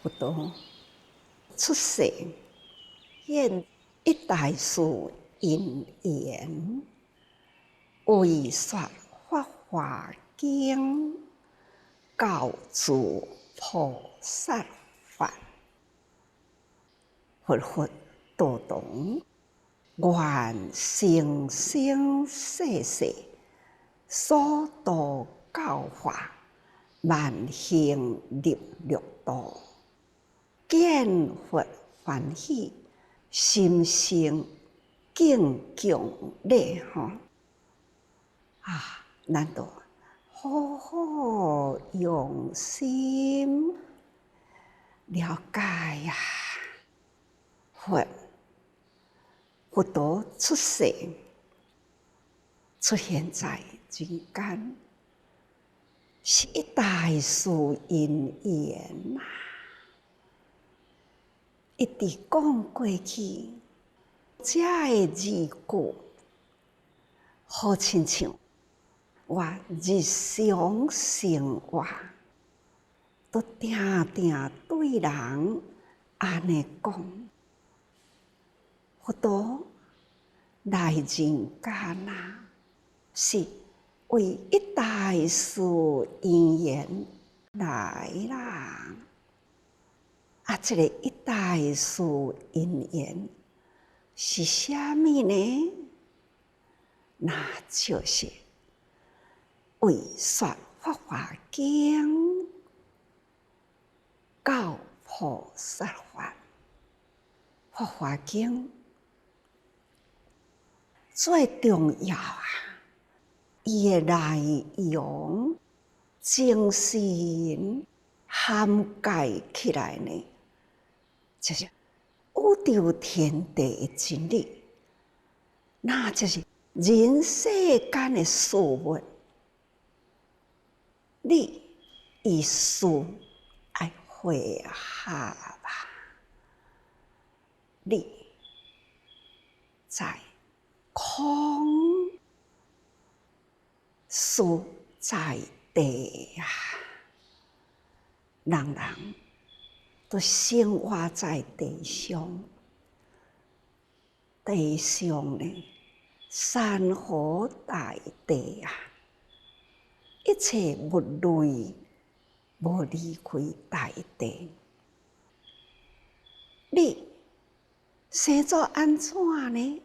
佛陀出世，现一大事因缘，为说法华经，教诸菩萨法，佛佛道同，愿生生世世，所度教化，万行入六道，见佛欢喜，心生敬敬礼吼！咱都好好用心了解呀，佛陀出世，出现在人间，是一大事因缘呐。一直讲过去，这个字句，好亲像我日常生活，都定定对人安尼讲。佛陀来人间啊，是为一大事因缘来啦。这个一大事因缘是啥物呢？那就是为说法华经，教菩萨法。法华经最重要啊，伊的内容精神涵盖起来呢，就是宇宙天地的真理，那就是人世间的事物，你与事爱会合吧。你在空，事在地啊！人人都生活在地上，地上呢，山河大地啊，一切物类无离开大地。你生做安怎呢？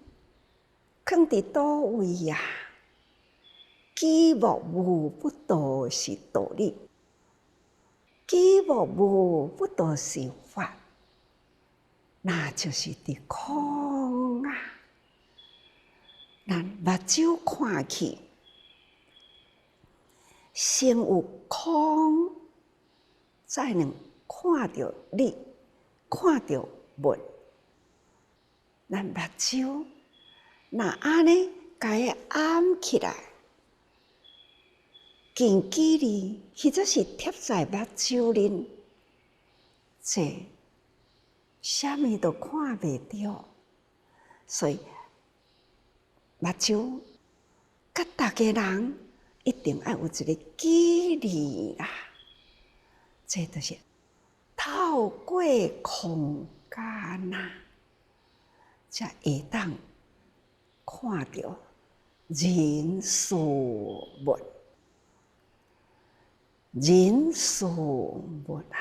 囥伫倒位呀？举目无不都是道理，举目无不都是法，那就是伫空啊！咱目睭看去，先有空，才能看到你，看到物。咱目睭那安尼，甲伊掩起来，近距离，或者是贴在目睭里，这啥物都看袂到。所以目睭甲大家人一定要有一个距离啦。这就是透过空间呐，才会当看到人事物。人事物啊，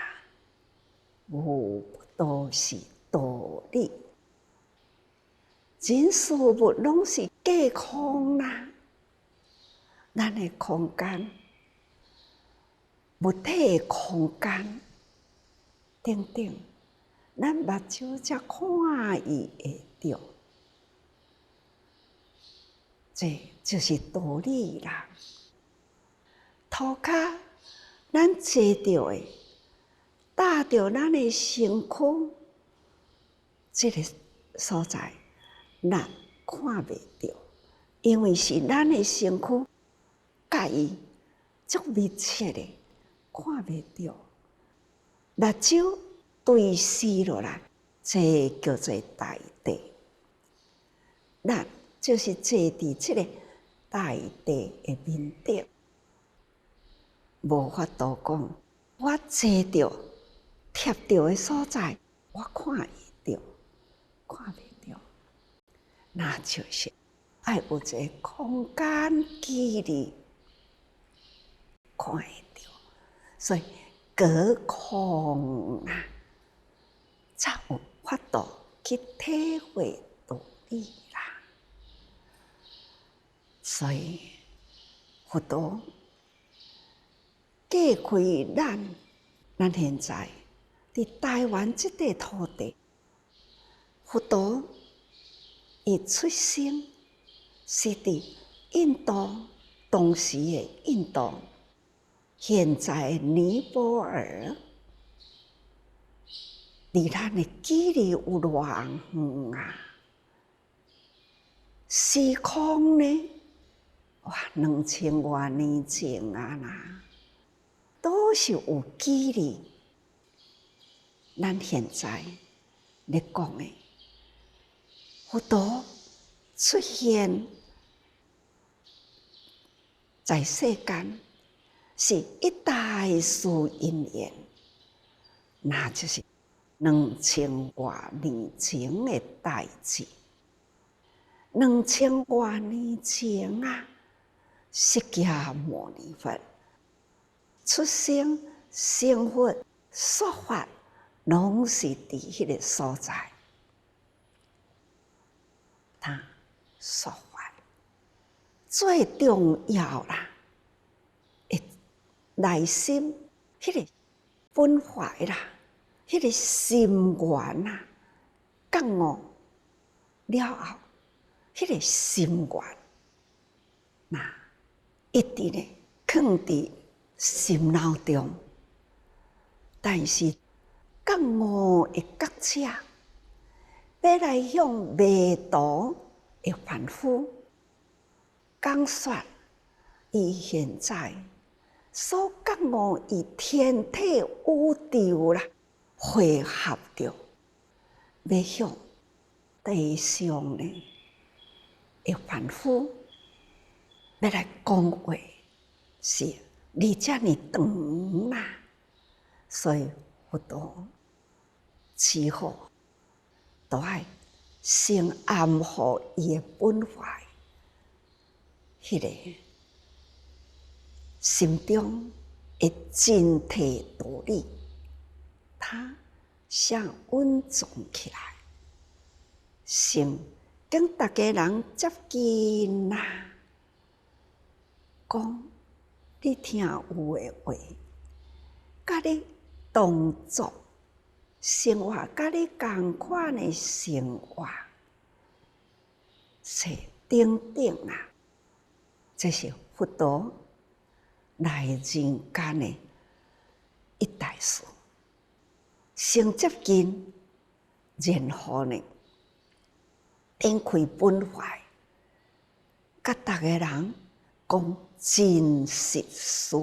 无不都是道理。人事物拢是假空啦。咱的空间，物体的空间等等，咱目睭才看伊会到。这就是道理啦。涂骹咱坐着的，搭着咱的身躯，这个所在，咱看袂到，因为是咱的身躯甲伊足密切的，看袂到。目睭对视落来，这叫做大地。咱就是坐伫这个大地的面顶，无法度讲，我坐着贴着的所在，我看会到，看袂到，那就是爱有一个空间距离看会到，所以隔空啊，才有法度去体会道理啦。所以佛陀揭开咱现在伫台湾这块土地，佛陀伊出生是伫印度，当时的印度，现在的尼泊尔，离咱的距离有偌远啊？时空呢？哇，2000多年前啊啦，都是有距离。咱现在咧讲的，佛陀出现在世间，是一代事因缘，那就是2000多年前的代志。2000多年前啊，释迦牟尼佛出生、成佛、说法，拢是伫迄个所在。他说法最重要啦，内心迄个本怀啦，迄个心愿啦，觉悟了后，迄个心愿，那一直咧藏伫心脑中。但是觉悟的觉者，要来向迷途的凡夫讲说，伊现在所觉悟以天体宇宙啦，汇合着，要向地上呢的凡夫要来讲话，是离遮尔长啦，所以佛陀只好都爱先安护伊的本怀，迄个心中的真体道理，他先稳重起来，先跟大家人接近啦，讲你听有的话，甲你动作、生活，甲你同款的生活，是等等啦。这是佛陀来人间的一代事，先接近，然后呢，展开本怀，甲大家人讲真实事。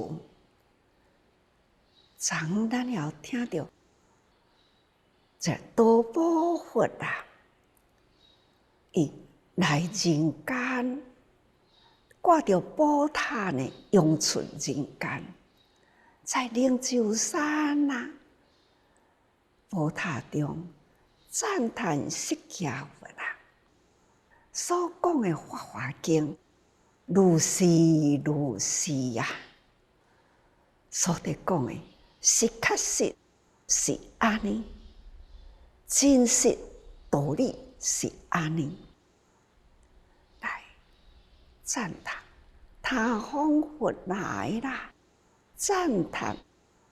昨咱也听到，这多宝佛啊，伊来人间，挂着宝塔呢，永存人间，在灵鹫山啊，宝塔中赞叹释迦佛啊，所讲的《法华经》，如是如是啊，所得讲的是确实是安尼，真实道理是安尼，来赞叹他方佛来啦，赞叹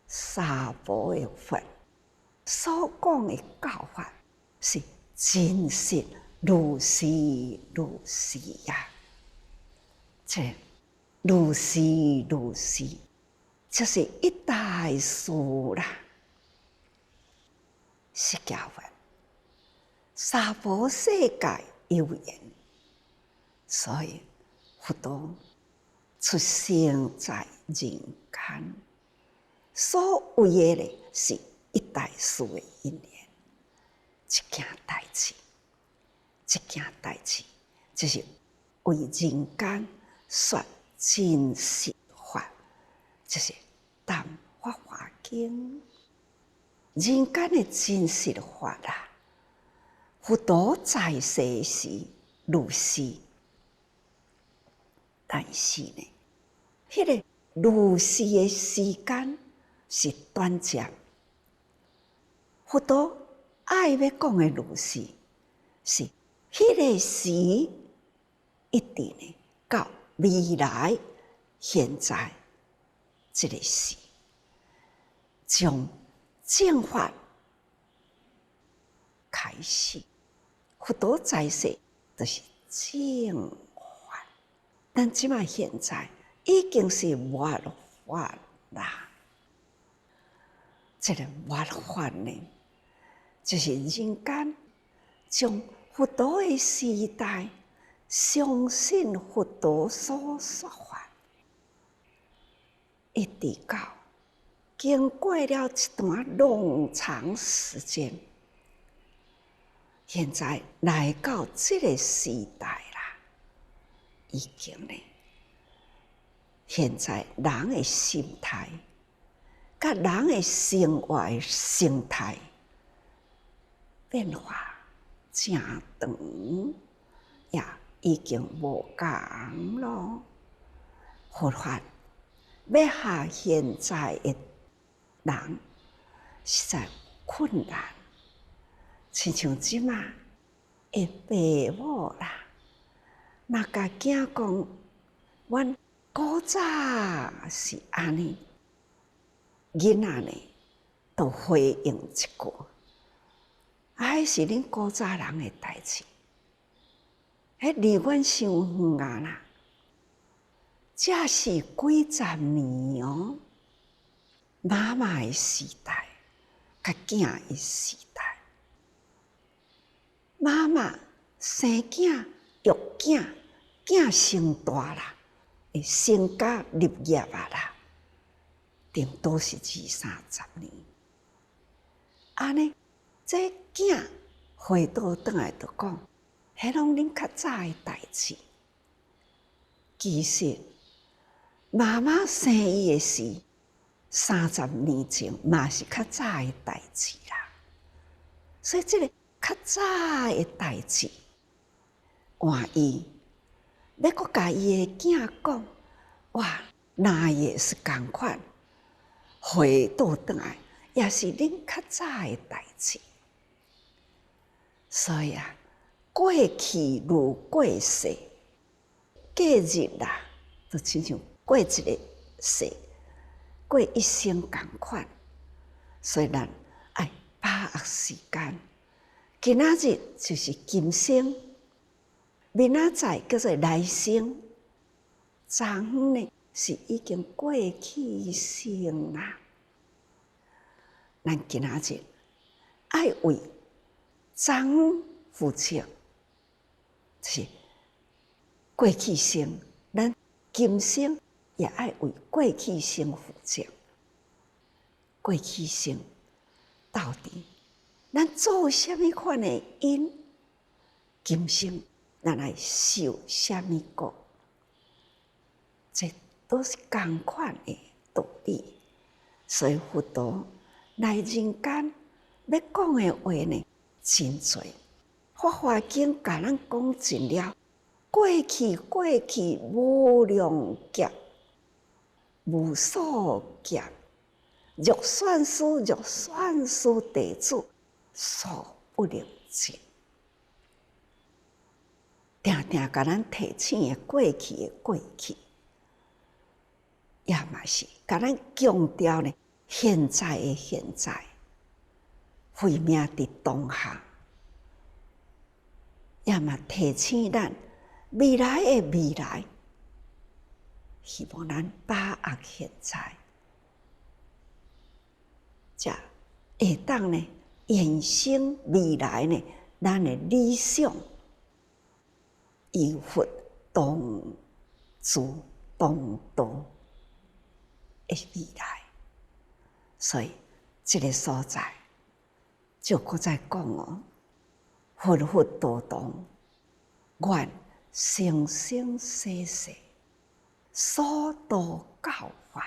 娑婆的佛所讲的教法是真实如是如是呀，这如是如是，就是一代事啦。释迦佛，娑婆世界有缘，所以佛陀出生在人间，所为的呢是一代事的因缘，一件代志，一件代志，就是为人间说真实法，就是谈《法华经》。人间的真实法啦。佛陀在世时如是，但是呢，迄个如是的时间是短暂。佛陀爱要讲的如是，是迄个时一定呢到未来现在这个时，从正法开始。佛陀在世就是正法，但即马现在已经是末法啦。这个末法呢，就是人间从佛陀的时代相信佛陀所说法，一直到经过了一段冗长时间，现在来到这个时代啦，已经呢，现在人的心态，甲人的生活的生态变化正长，也已经无共咯。佛法要下现在的人，实在困难。亲像即马的父母啦，若甲囝讲，阮古早是安尼，囡仔呢，就回应一句：“迄是恁古早人的代志，迄离阮伤远啊啦！这是几十年哦，妈妈的时代，甲囝的时代。妈妈生囝育囝，囝生大啦，会成家立业啊啦，顶多是20-30年。安尼，这囝回倒转来就讲，迄拢恁较早的代志。其实妈妈生伊的时，30年前嘛是较早的代志啦。所以这个较早的代志，换伊要阁甲伊的囝讲，哇，那也是同款，回倒转来，也是恁较早的代志。所以啊，过去如过世，过日啦，就亲像过一个世，过一生同款。所以咱爱把握时间。今仔日就是今生，明仔载叫做来生，昨昏呢是已经过去生啦。咱今仔日爱为昨昏负责，就是过去生，咱今生也爱为过去生负责。过去生到底咱做什么款的因，今生咱来受什么果，这都是同款的道理。所以佛陀来人间要讲的话呢，真多。《法华经》甲咱讲尽了，过去无量劫，无数劫，若算数弟子所不能尽。定定甲咱提醒的过去，也嘛是甲咱强调呢现在的现在，慧命伫当下，也嘛提醒咱未来的未来。希望咱把握现在，才会当呢延伸未来呢咱的理想。依佛同住同道的未来，所以这个所在就搁再讲哦，佛佛道道，愿生生世世所度教化，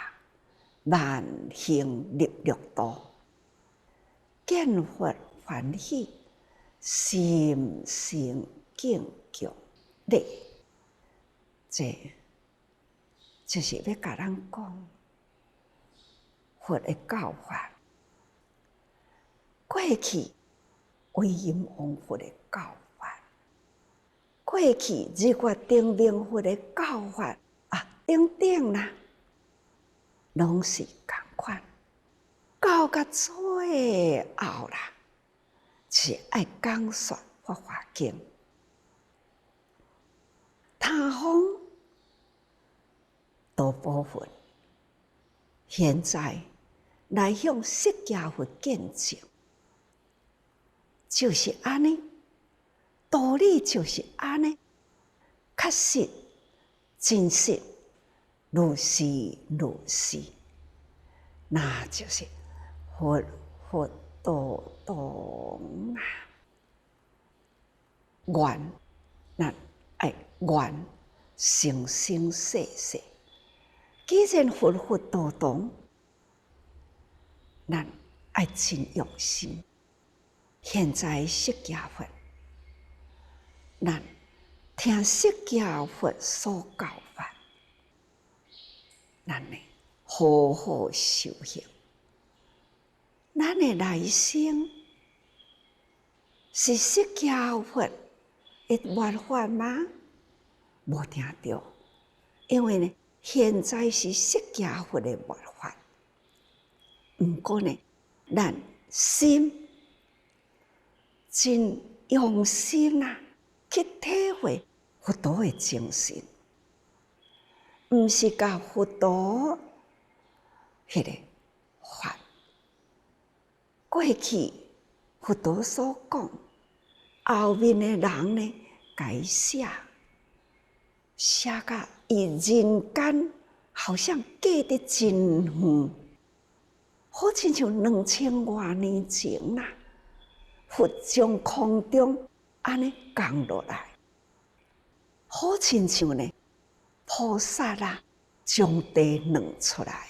万行立六道，见佛欢喜，心生敬仰礼。这就是要甲咱讲佛的教法。过去威严王佛的教法，过去日月灯明佛的教法等等啦，拢是同款。到甲最后啦，是爱讲说法华经。他方大部分现在来向释迦佛见证，就是安尼，道理就是安尼，确实真实，如是如是，那就是佛佛道同啊。愿咱爱愿生生世世，既然佛佛道同，咱爱真用心。现在释迦佛，咱听释迦佛所教法，咱呢好好修行。咱的来生是释迦佛的末法吗？无听到，因为呢，现在是释迦佛的末法。不过呢，咱心真用心去体会佛陀的精神，毋是甲佛陀迄个法。过去佛陀所讲，后面的人呢，改写甲伊人间好像过得真远，好亲像2000多年前啦。佛从空中安尼降落来，好亲像呢菩萨将地弄出来。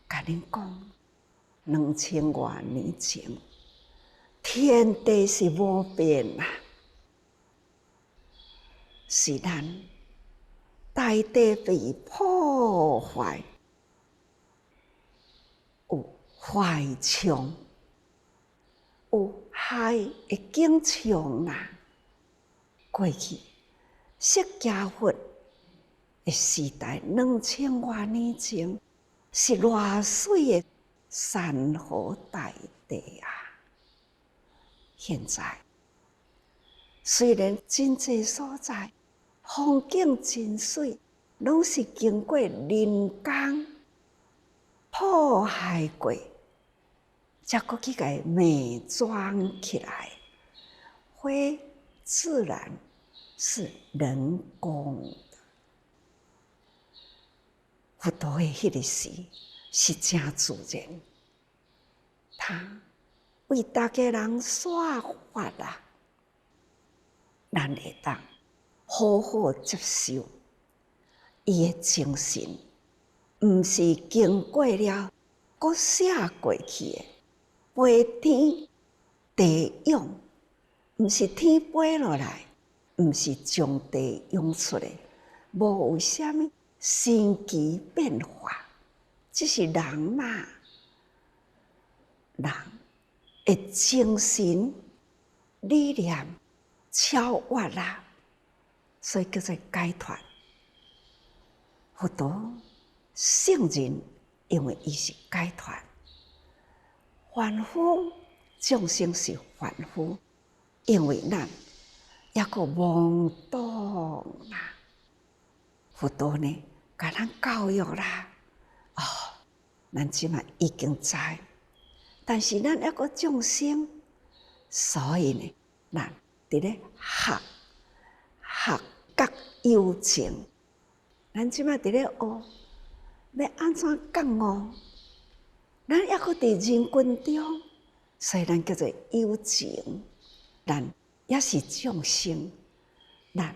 甲恁讲，2000多年前，天地是无变啦，是咱大地被破坏，有坏虫。有害的景象啦。过去释迦佛的时代，2000多年前是偌水的山河大地啊！现在虽然真济所在风景真水，拢是经过人工破坏过。才搁去甲伊美装起来，非自然，是人工的。佛陀的迄个时是真自然，他为大家人说法啦，咱会当好好接受伊的精神，毋是经过了搁写过去的。飞天地涌，毋是天飞落来，毋是从地涌出来，无有啥物神奇变化，只是人嘛，人的精神理念超越啦，所以叫做解脱。佛陀圣人，因为伊是解脱。凡夫众生是凡夫，因为咱抑个懵懂啦。佛陀呢，甲咱教育啦，咱即马已经知，但是咱抑个众生，所以呢，咱伫咧学觉有情，咱即马伫咧学，要安怎觉悟？咱抑搁伫人群中，所以咱叫做有情。咱也是众生，咱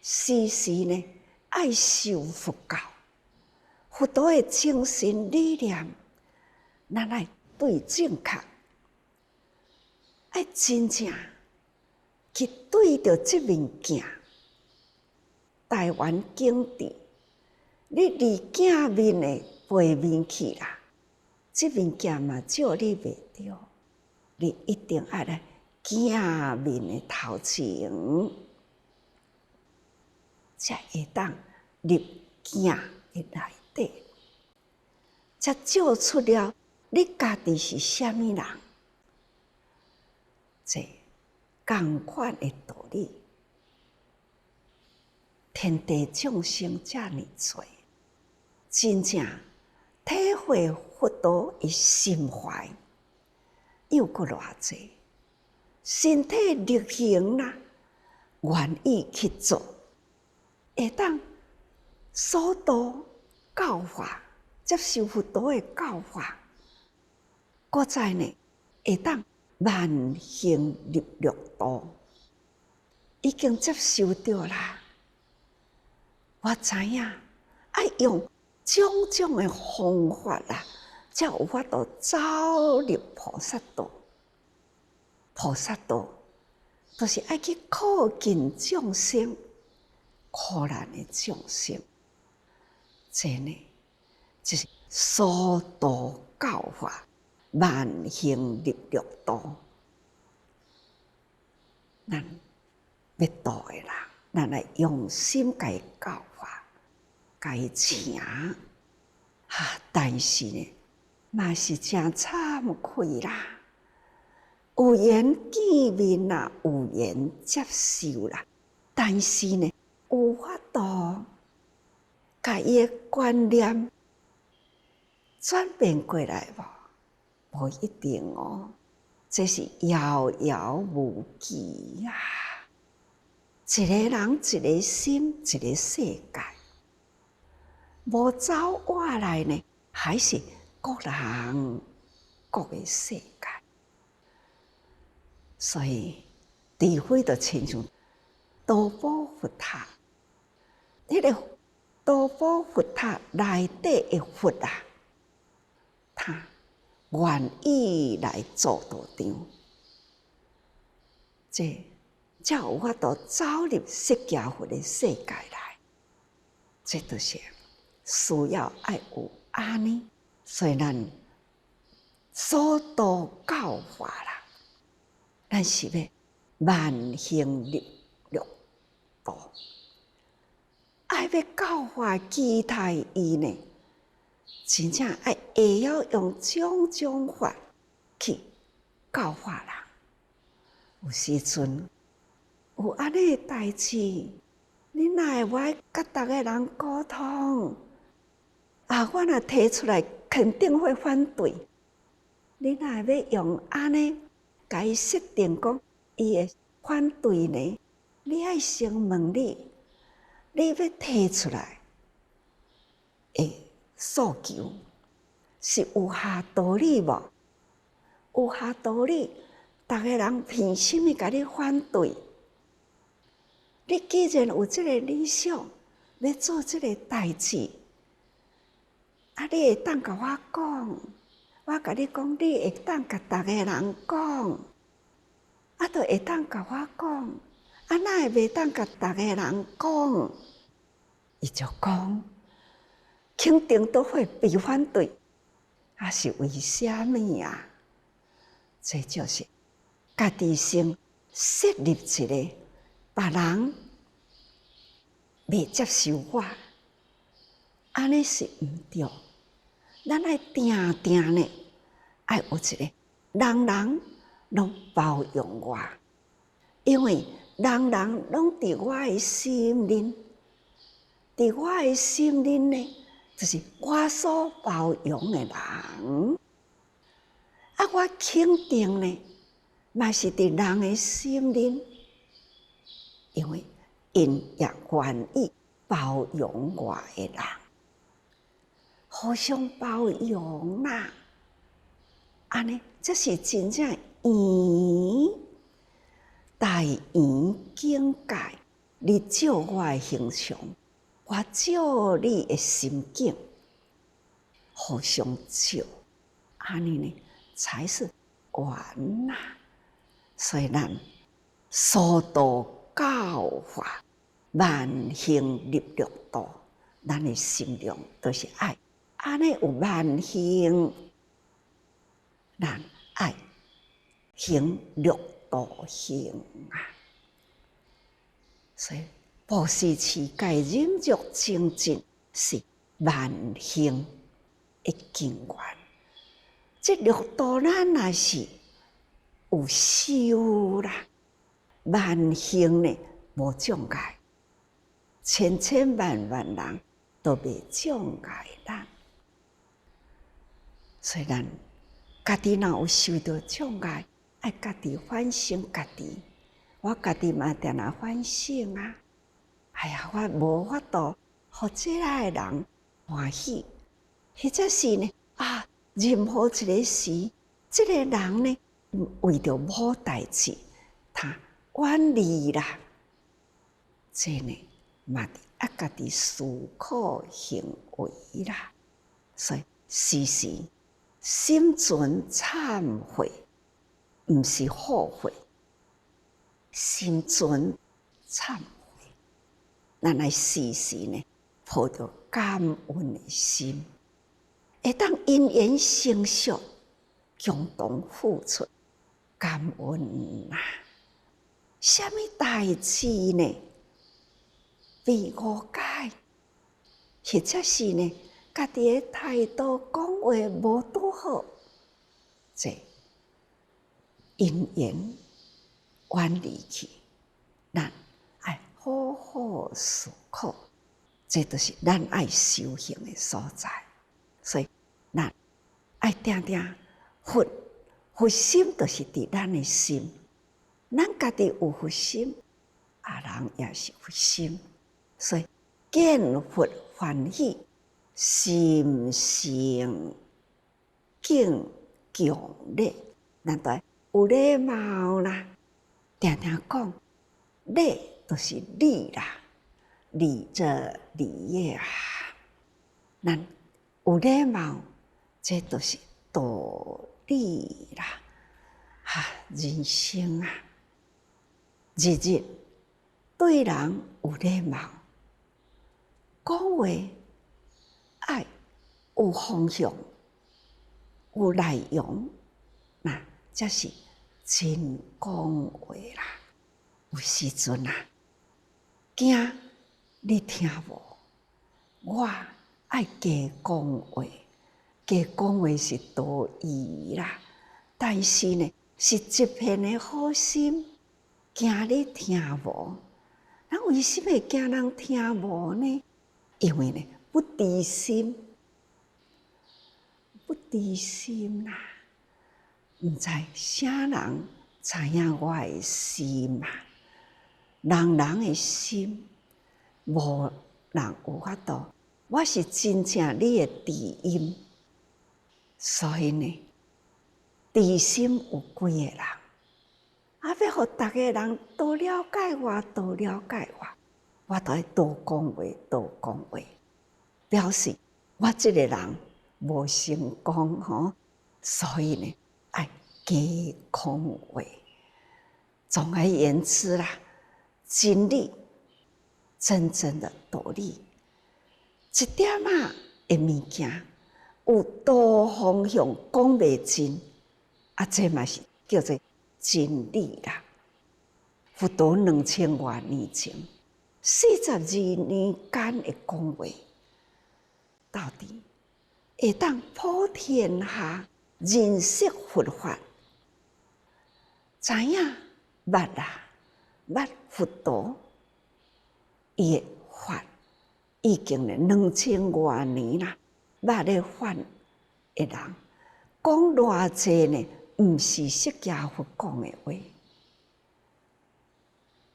时时呢爱受佛教，佛陀的精神理念，咱爱对正确，爱真正去对着这物件，台湾景致，你离镜面的背面去啦，这物件嘛照你袂着，你一定爱来镜面的头前，才会当入镜的内底，才照出了你家己是啥物人。这同款的道理，天地众生遮尔多，真正体会佛陀的心怀，又搁偌济，身体力行啦，愿意去做，会当所度教化，接受佛陀的教化，搁再呢会当万行入六道，已经接受着啦。我知影，爱用种种的方法啦，才有法度走入菩萨道。菩萨道就是爱去靠近众生，苦难的众生，这呢就是所度教化，万行入六道。咱要度的人，咱来用心甲伊教化，甲伊请。但是呢，嘛是真惭愧啦。有缘见面啦，有缘接受啦，但是呢，有法度甲伊的观念转变过来无？无一定哦，这是遥遥无期啊！一个人一个心，一个世界，无走过来呢，还是各人各个世界。所以智慧就亲像多宝佛塔，迄个多宝佛塔内底的佛啊，他愿意来做道场，这才有法度走入释迦佛的世界来。这就是需要爱有安尼，所以咱所度教化啦。咱是要万行入六道，爱要教化期待伊呢，真正爱会晓用种种法去教化人。有时阵有安尼的代志，你哪会爱甲逐个人沟通？我若提出来，肯定会反对。你哪会要用安尼？甲伊设定讲，伊会反对呢？你爱先问你要提出来的诉求是有下道理无？有下道理，逐个人凭什么甲你反对？你既然有这个理想，要做这个代志，你会当甲我讲。我甲你讲，你会当甲逐个人讲，就会当甲我讲，哪会袂当甲逐个人讲？伊就讲，肯定都会被反对，是为虾米啊？这就是家己先设立一个，别人袂接受我，安尼是毋对。咱爱定定呢，爱有一个人人拢包容我，因为人人拢伫我的心灵，伫我的心灵呢，就是我所包容的人。我肯定呢，嘛是伫人的心灵，因为因也愿意包容我的人。互相包容啦，安尼这是真正圆大圆境界。你照我的形象，我照你的心境，互相照，安尼呢才是圆啦。所以咱疏导教化，万行入六道，咱的心中都是爱，安尼有万行，咱爱行六道行啊。所以布施、持戒、忍辱、精进是万行的根源。这六道咱若是有修啦，万行呢无障碍，千千万万人都袂障碍咱。所以咱家己若有受到障碍，爱家己反省家己。我家己嘛定定反省啊！哎呀，我无法度互这个人欢喜，或者是呢啊，任何一个时，这个人呢为着某代志，他远离啦，这呢嘛要家己思考行为啦。所以时时心存忏悔，毋是后悔。心存忏悔，咱来时时呢抱着感恩的心，会当因缘成熟，共同付出感恩啊！什么代志呢？被误解，或者是呢家己的态度讲话无拄好，这因缘远离去，咱爱好好思考，这就是咱爱修行的所在。所以，咱爱定定佛心，就是伫咱的心。咱家己有佛心，人也是佛心。所以，见佛欢喜，心生敬强礼，咱都有礼貌啦。定定讲，礼就是礼啦，礼者礼也啊。咱有礼貌，这就是道理啦。人生啊，日日对人有礼貌，讲话爱有方向，有内容，那这是真讲话啦。有时阵啊，惊你听无，我爱加讲话，加讲话是道义啦。但是呢，是一片的好心，惊你听无。咱为什么惊人听无呢？因为呢，不知心，不知心啦。毋知啥人知影我的心嘛？人的心，无人有法度。我是真正你的知音，所以呢，知心有几个人？要互逐个人多了解我，多了解我，我都要多讲话，多讲话，表示我这个人无成功吼，所以呢，爱加讲话。总而言之啦，真理，真正的道理，一点的物件，有多方向讲袂尽，这嘛是叫做真理啦。佛陀2000多年前，42年间的讲话，到底会当普天下认识佛法，知影捌啦，捌佛陀伊的法已经2000多年啦，捌的法的人讲偌济呢？毋是释迦佛讲的话，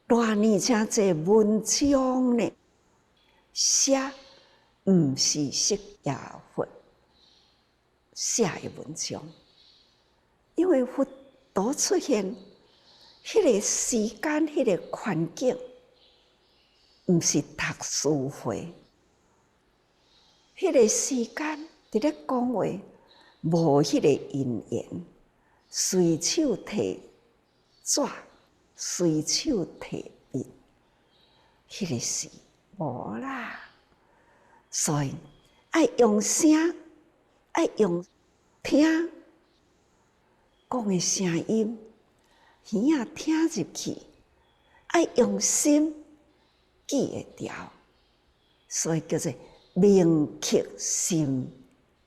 偌尼诚济文章呢，写毋是释迦佛写的文章，因为佛陀出现，迄个时间、迄个环境，毋是读书会，迄个时间伫咧讲话，无迄个因缘。随手提纸随手提笔，迄个是无啦。所以爱用声，爱用听讲的声音，耳仔听入去，爱用心记会牢，所以叫做铭刻心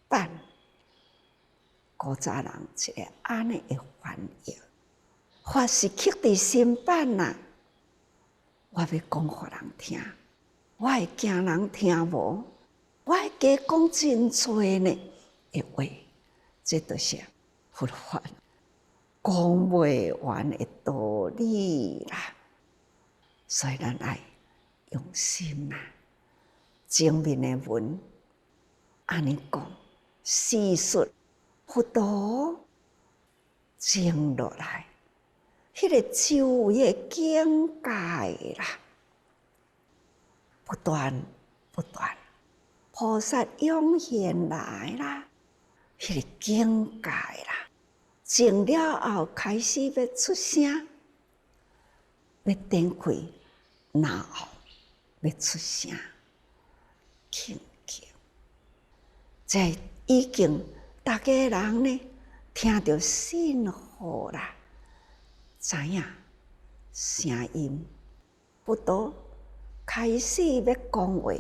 版。古早人一个安尼的翻译，法是刻伫心版啦。我要讲互人听，我会惊人听无，我会加讲真多呢的话，这就是佛法讲袂完的道理啦。所以咱爱用心啦，前面的文安尼讲，叙述佛陀静落来，迄个周围的境界啦，不断不断，菩萨涌现来啦，迄个境界啦，静了后开始要出声，要展开然后要出声，轻轻，这已经大家人呢听到信号啦，知影声音，不多开始要讲话，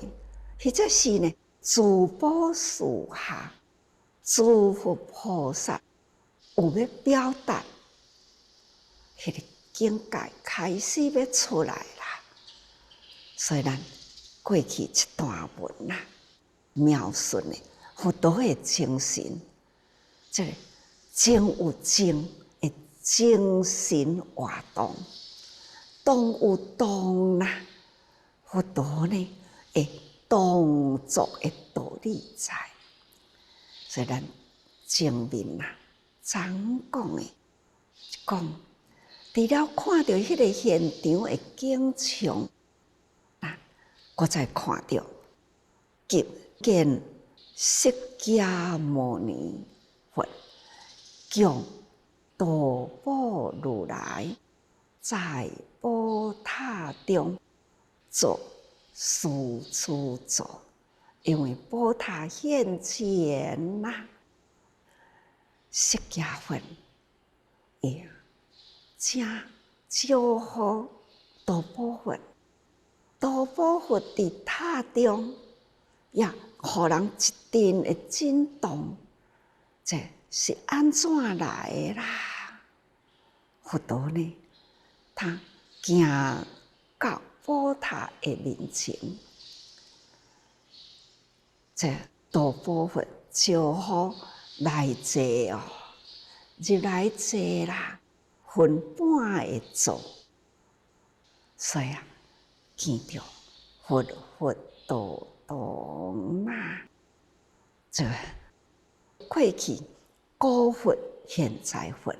或者是呢自保树下，诸佛菩萨有要表达，迄个境界开始要出来啦。所以咱过去一段文啦，描述呢佛陀的精神，这个精有精的精神活动，动有动啦，佛陀呢会动作的道理在。所以咱前面啦，常讲的讲，除了看到迄个现场的景象，我再看到极见释迦牟尼佛将道宝如来在宝塔中做四处走，因为宝塔现前啦，释迦佛也正祝福道宝佛。道宝佛伫塔中，也互人一阵的震动，这是安怎来的啦？佛陀呢，他行到宝塔的面前，这道宝佛招呼来坐哦，入来坐啦，分半会坐，所以啊。见到佛佛道同啦，这过去古佛现在佛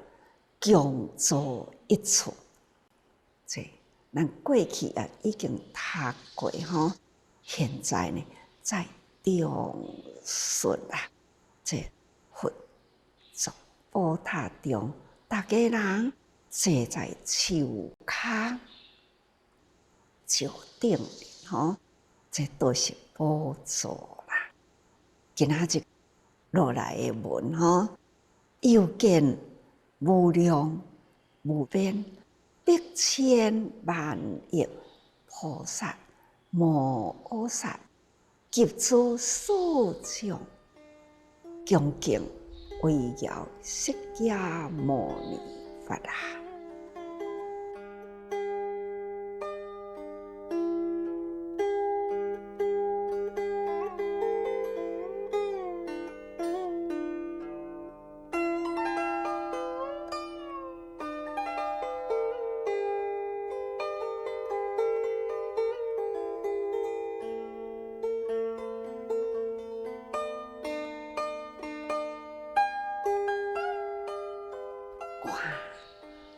共坐一处，这咱过去也已经读过吼，现在呢在中顺啦，这佛坐宝塔中，大家人坐在树骹。石顶吼，这都是宝座啦。今仔日落来的文吼，又见无量无边百千万亿菩萨摩诃萨，及诸数种恭敬围绕释迦牟尼佛啊。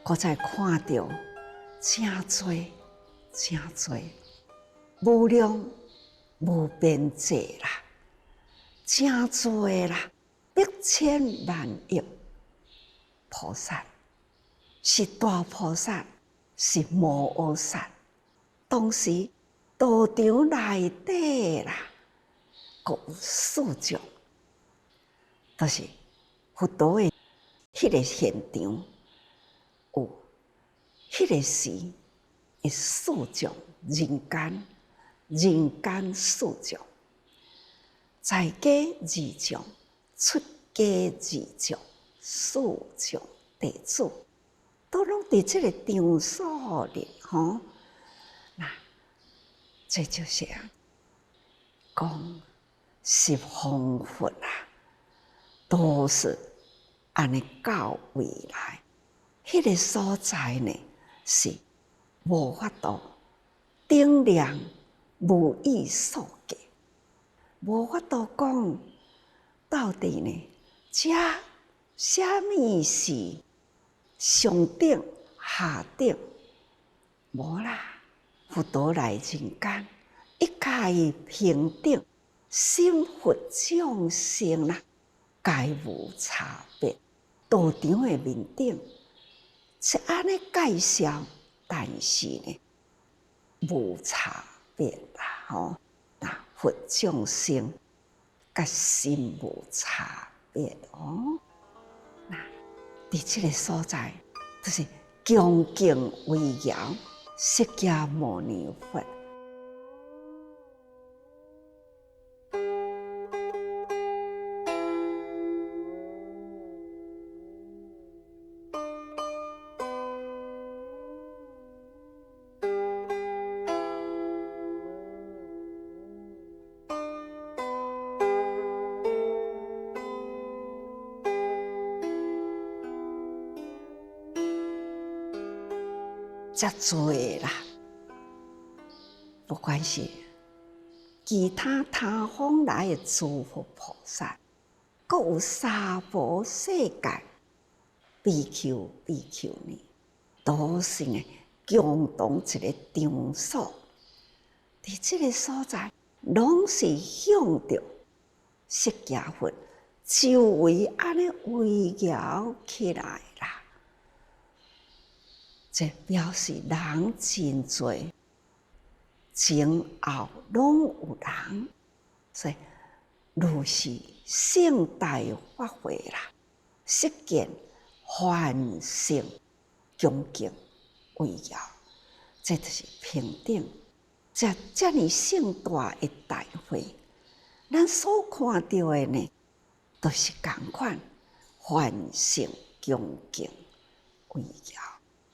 我才看到真多真多无量无边际啦，真多啦，百千万亿菩萨是大菩萨，是摩诃萨。当时道场内底啦，各有四种，就是佛陀的迄个现场有迄个时的四种人间四种，在家二种，出家二种，四种弟子，都拢伫这个场所里吼。那这就是讲十方佛啊，都是安尼到未来，迄个所在呢是无法度定量无以数计，无法度讲到底呢，这啥物是上顶下顶？无啦，佛陀来人间，一概平等，心佛众生啦，皆无差别。道场的面顶是安尼介绍，但是呢，无差别啦，吼。那佛众生甲心无差别哦。那伫这个所在，就是恭敬围绕释迦牟尼佛。遮多啦，不管是其他他方来的诸佛菩萨，各有娑婆世界比丘比丘尼，都是呢共同一个场所。伫这个所在，拢是向着释迦佛周围安尼围绕起来啦。这表示人真多，前后拢有人，所以如是盛大法会啦，悉见欢盛恭敬围绕，这就是平等。这么盛大的大会，咱所看到的呢，都是同款欢盛恭敬围绕。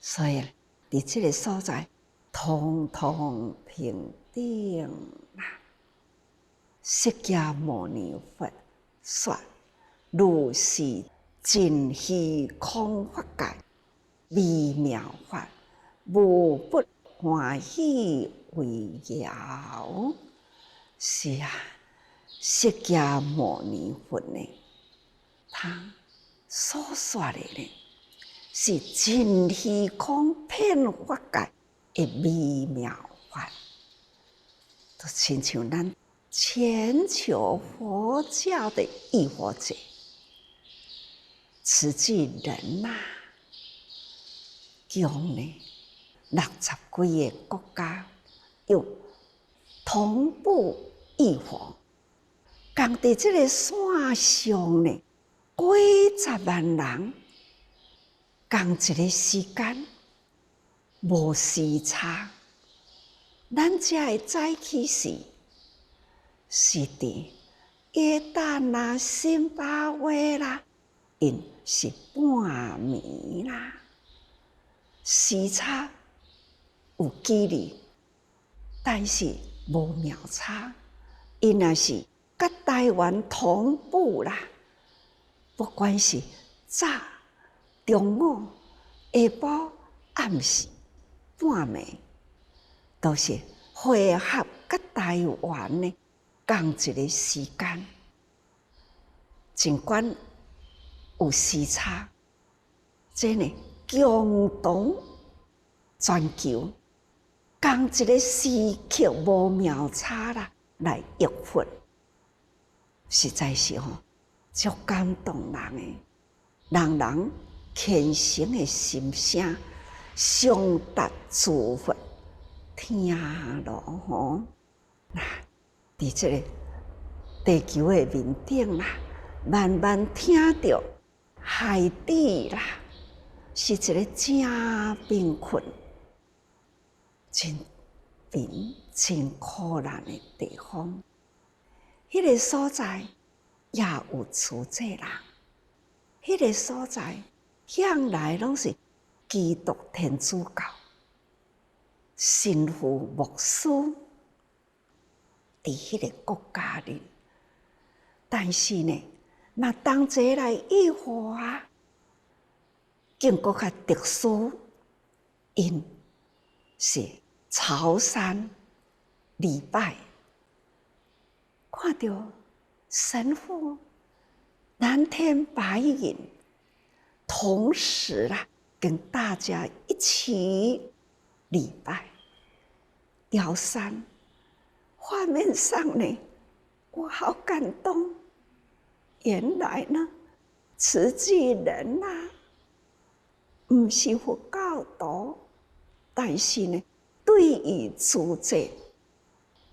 所以，伫这个所在，通通平等啦。释迦牟尼佛说：“如是尽虚空法界，微妙法，无不欢喜围绕。”是啊，释迦牟尼佛呢，他所说的呢，是尽虚空遍法界的微妙法，就亲像咱全球佛教的义佛者，慈济人呐，将呢60几个国家用同步义佛，共伫这个线上呢，几十万人。共一个时间，无时差，咱才会早起时，是伫耶诞啦、辛巴威啦，因是半暝啦，时差有距离，但是无秒差，因也是甲台湾同步啦，不管是早。中午、下晡、暗时、半暝，都是汇合甲台湾呢同一个时间。尽管有时差，这呢共同全球同一个时刻无秒差啦来忆佛，实在是足感动人的，人人虔诚的心声，上达诸佛听咯吼。那伫这个地球的面顶啦，慢慢听到海底啦，是一个真贫困、真贫、真苦难的地方。迄个所在也有慈济人，迄个所在向来拢是基督天主教神父牧师伫迄个国家里，但是呢，嘛同齐来异化，更搁较特殊，因是潮汕礼拜。看到神父蓝天白云，同时啦，跟大家一起礼拜摇山，画面上呢，我好感动。原来呢，慈济人啊，不是佛教徒，但是呢，对于主者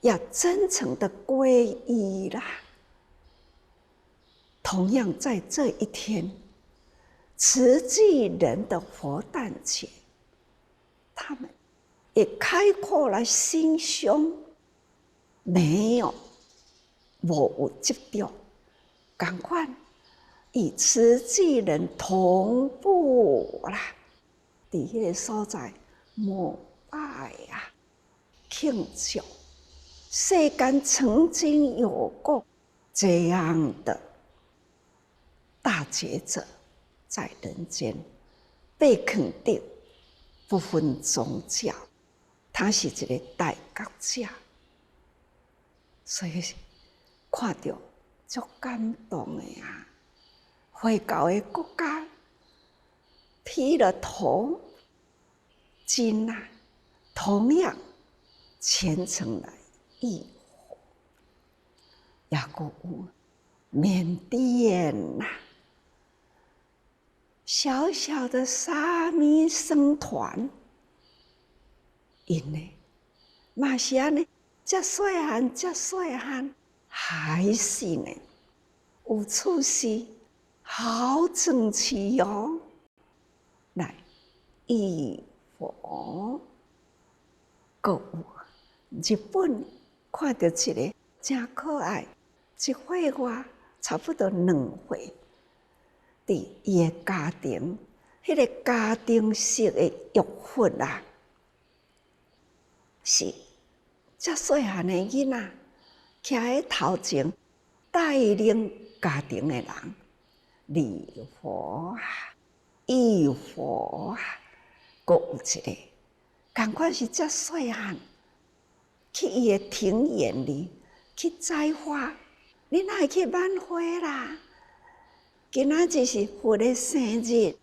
要真诚的皈依啦。同样在这一天，慈济人的佛诞节，他们也开阔了心胸，没有执着，赶快与慈济人同步啦，伫迄个所在膜拜啊，庆祝。世间曾经有过这样的大觉者在人间被肯定，不分宗教，他是一个大觉者，所以看到足感动的啊！回教的国家剃了头，金啊，同样虔诚来义火，也阁有缅甸呐，小小的沙弥僧团，因呢，嘛是安尼，遮细汉，还是呢，有出息，好整齐哦，来义佛，阁有日本看到一个真可爱，一岁外差不多2岁，伫伊的家庭，迄个家庭式的浴室啊，是遮细汉的囡仔徛喺头前，带领家庭的人礼佛啊、义佛啊，阁有一个，同款是遮细汉。去伊的庭园里去栽花，你哪会去挽花啦？今仔日是佛的生日，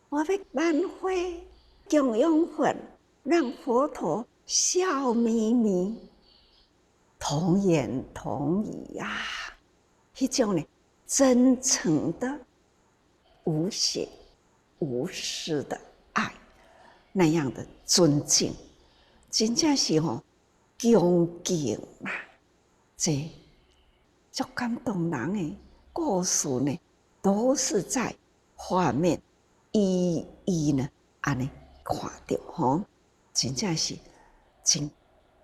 我要挽花供养佛，让佛陀笑眯眯，同言同语啊！迄种呢，真诚的、无邪无私的爱，那样的尊敬，真正是吼。恭敬啊，这足感动人的故事呢，都是在画面一一呢安尼看到吼，真正是真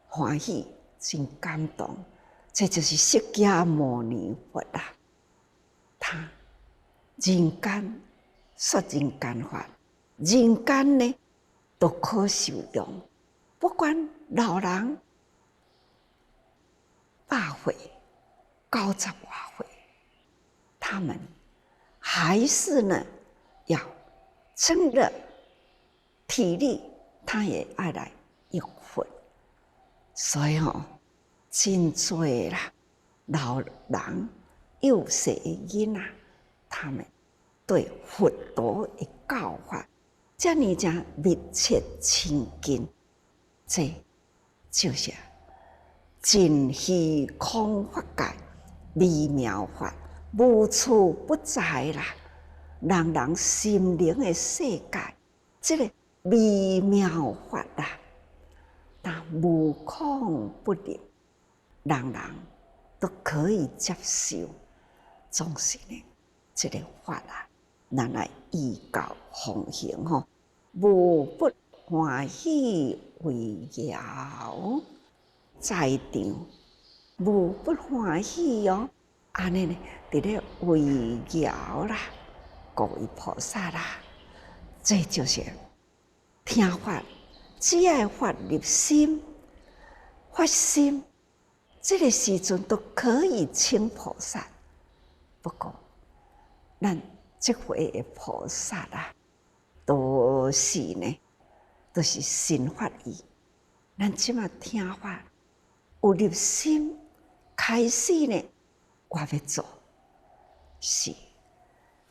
欢喜、真感动。这就是释迦牟尼佛啦，他人间说人间法，人间呢都可受用，不管老人。80岁、90多岁，他们还是呢要真的体力，他也爱来浴佛。所以真多啦，老人、幼小的囡仔，他们对佛陀的教法这么正密切亲近，这就是尽虚空法界微妙法，无处不在啦。人人心灵的世界，这个微妙法啦，但无孔不入，人人都可以接受。总是呢，这个法啊，咱来依教奉行吼，无不欢喜为尧，在场无不欢喜哦。安尼呢，伫咧为尧啦，各位菩萨啦，这就是听法，只要发入心，发心，这个时阵都可以称菩萨。不过，咱这回的菩萨啊，都是呢，都是新法义。咱即马听法有入心，开始呢，我要做是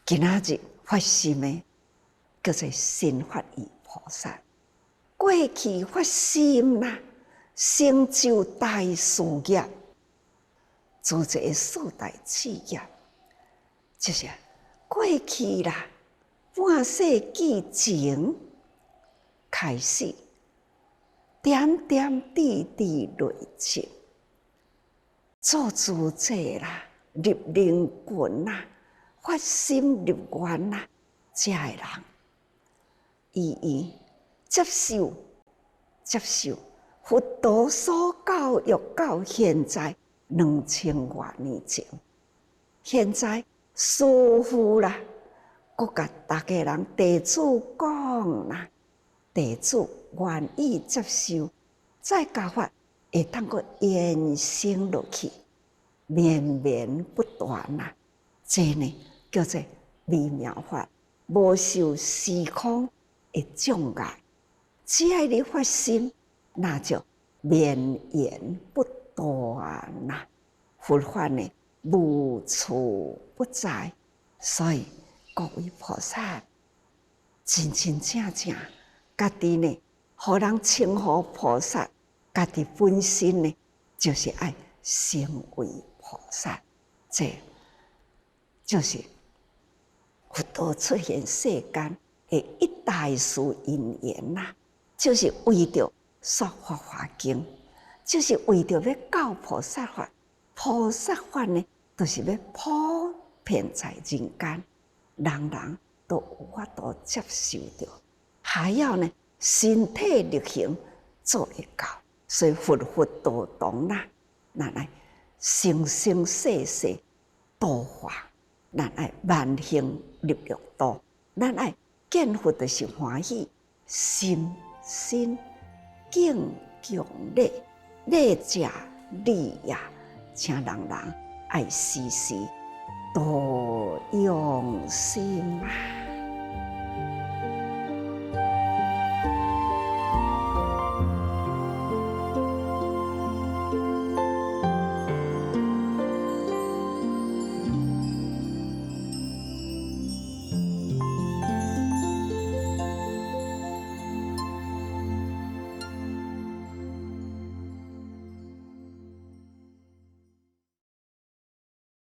今仔日发心的，叫做新法义菩萨。过去发心啦，成就大事业，做一个四大企业，就是过去啦，半世纪前开始，点点滴滴累积，做主者啦，入灵魂啦，发心入愿啦，这个人，伊接受佛陀所教育到现在2000多年前，现在师父啦，佮甲大家人弟子讲啦，弟子愿意接受，再教法会当佮延伸落去，绵绵不断啦。这呢叫做微妙法，无受时空的障碍。只要你发心，那就绵延不断啦。佛法呢，无处不在，所以各位菩萨，真正家己呢，互人称呼菩萨，家己本身呢，就是爱成为菩萨。这就是佛陀出现世间的一大事因缘啦。就是为着说法华经，就是为着要教菩萨法。菩萨法呢，就是要普遍在人间，人人都有法度接受着，还要呢身体力行做会到。所以佛道同啦，咱爱生生世世度化，咱爱万行入六道，咱爱见佛就是欢喜心。心敬敬礼，礼者利也，请人人爱时时多用心啊。